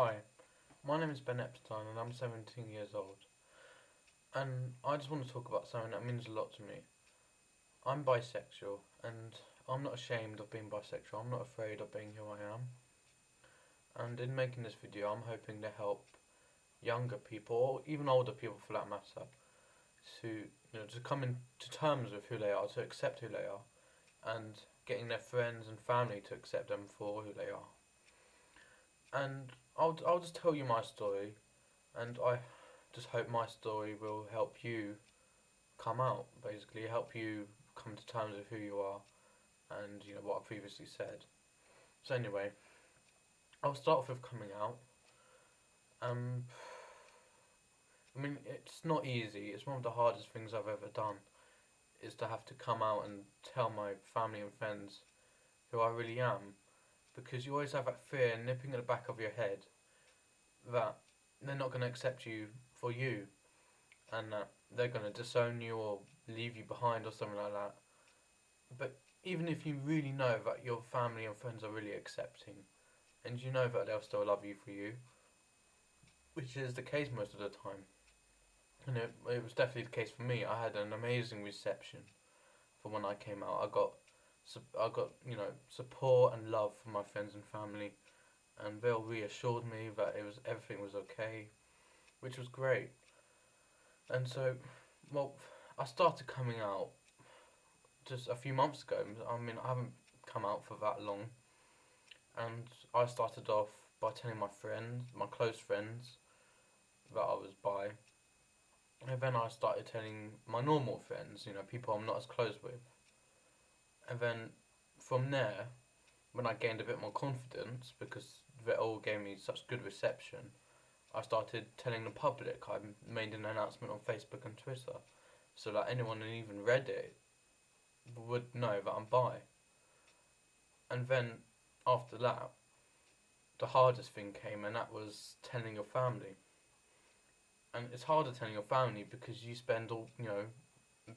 Hi, my name is Ben Epstein and I'm 17 years old. And I just want to talk about something that means a lot to me. I'm bisexual and I'm not ashamed of being bisexual. I'm not afraid of being who I am. And in making this video, I'm hoping to help younger people, or even older people for that matter, to come into terms with who they are, to accept who they are, and getting their friends and family to accept them for who they are. And I'll just tell you my story, and I just hope my story will help you come out, basically help you come to terms with who you are and what I previously said. So anyway, I'll start off with coming out. Um, I mean, it's not easy. It's one of the hardest things I've ever done, is to have to come out and tell my family and friends who I really am, because you always have that fear nipping at the back of your head that they're not going to accept you for you, and that they're going to disown you or leave you behind or something like that. But even if you really know that your family and friends are really accepting, and you know that they'll still love you for you, which is the case most of the time, and it was definitely the case for me. I had an amazing reception for when I came out. I got support and love from my friends and family, and they all reassured me that everything was okay, which was great. And so, well, I started coming out just a few months ago. I mean, I haven't come out for that long, and I started off by telling my friends, my close friends, that I was bi, and then I started telling my normal friends, people I'm not as close with, and then from there, when I gained a bit more confidence because they all gave me such good reception, I started telling the public. I made an announcement on Facebook and Twitter, so that anyone who even read it would know that I'm bi. And then after that, the hardest thing came, and that was telling your family. And it's harder telling your family because you spend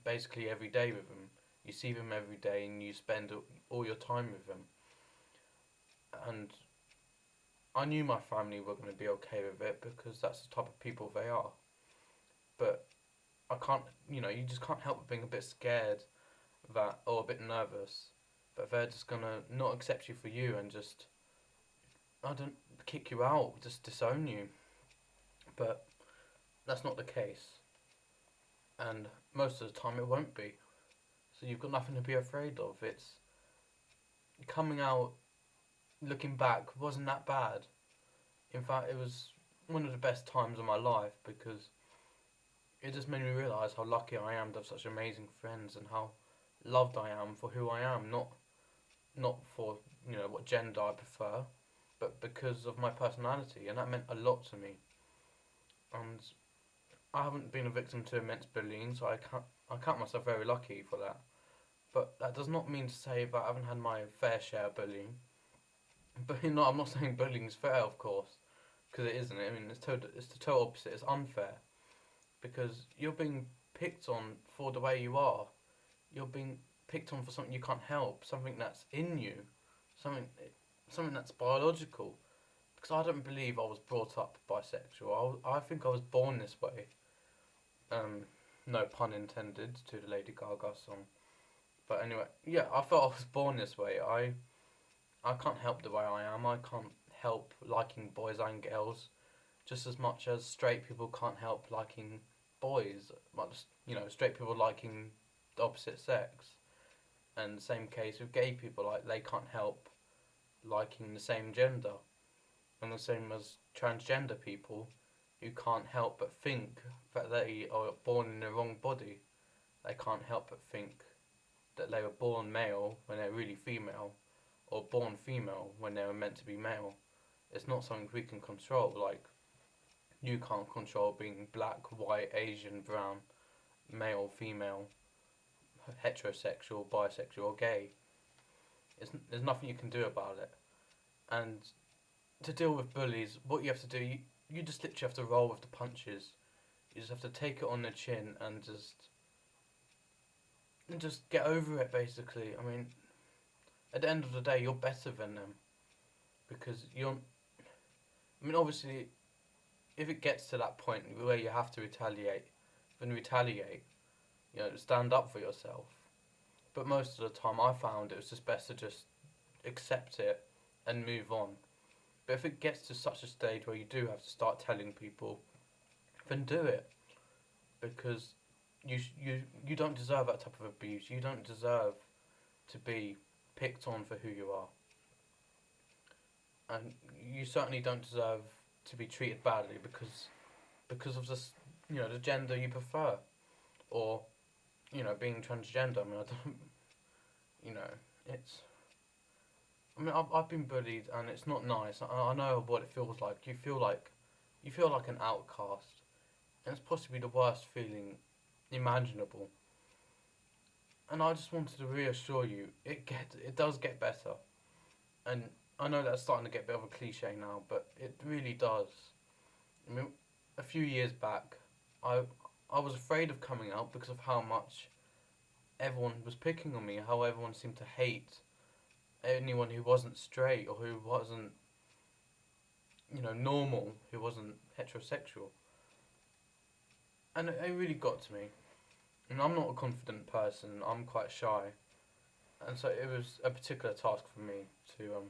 basically every day with them. You see them every day, and you spend all your time with them. And I knew my family were going to be okay with it because that's the type of people they are. But I can't, you just can't help but being a bit scared that, or a bit nervous, that they're just gonna not accept you for you and just, I don't, kick you out, just disown you. But that's not the case, and most of the time it won't be. So you've got nothing to be afraid of. It's coming out. Looking back, wasn't that bad. In fact, it was one of the best times of my life because it just made me realise how lucky I am to have such amazing friends and how loved I am for who I am. Not for what gender I prefer, but because of my personality, and that meant a lot to me. And I haven't been a victim to immense bullying, so I count myself very lucky for that. But that does not mean to say that I haven't had my fair share of bullying. But I'm not saying bullying is fair, of course, because it isn't. I mean, it's the total opposite. It's unfair because you're being picked on for the way you are. You're being picked on for something you can't help, something that's in you, something something that's biological. Because I don't believe I was brought up bisexual. I think I was born this way. Um, no pun intended to the Lady Gaga song. But anyway, yeah, I felt I was born this way. I can't help the way I am. I can't help liking boys and girls, just as much as straight people can't help liking boys. Like, straight people liking the opposite sex. And the same case with gay people, like they can't help liking the same gender. And the same as transgender people who can't help but think that they are born in the wrong body. They can't help but think that they were born male when they're really female, or born female when they were meant to be male. It's not something we can control. Like, you can't control being black, white, Asian, brown, male, female, heterosexual, bisexual, or gay. There's nothing you can do about it. And to deal with bullies, what you have to do, you just literally have to roll with the punches. You just have to take it on the chin and just get over it. Basically, I mean, at the end of the day, you're better than them because I mean, obviously, if it gets to that point where you have to retaliate, then retaliate. Stand up for yourself. But most of the time, I found it was just best to just accept it and move on. But if it gets to such a stage where you do have to start telling people, then do it, because you don't deserve that type of abuse. You don't deserve to be picked on for who you are, and you certainly don't deserve to be treated badly because of this, the gender you prefer, or being transgender. I mean, I don't, you know, it's. I mean, I've been bullied, and it's not nice. I know what it feels like. You feel like an outcast, and it's possibly the worst feeling imaginable. And I just wanted to reassure you, it does get better. And I know that's starting to get a bit of a cliche now, but it really does. I mean, a few years back, I I was afraid of coming out because of how much everyone was picking on me, how everyone seemed to hate anyone who wasn't straight or who wasn't, normal, who wasn't heterosexual. And it really got to me. And I'm not a confident person, I'm quite shy. And so it was a particular task for me to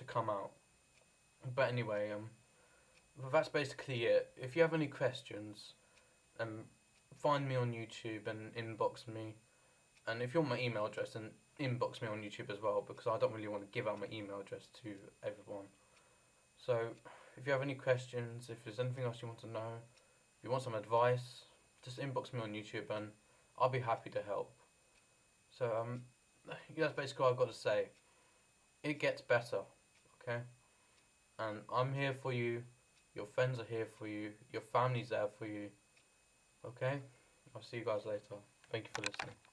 come out. But anyway, well, that's basically it. If you have any questions, um, find me on YouTube and inbox me. And if you want my email address, then inbox me on YouTube as well, because I don't really want to give out my email address to everyone. So if you have any questions, if there's anything else you want to know, if you want some advice, just inbox me on YouTube and I'll be happy to help. So that's basically all I've got to say. It gets better, okay? And I'm here for you. Your friends are here for you. Your family's there for you. Okay? I'll see you guys later. Thank you for listening.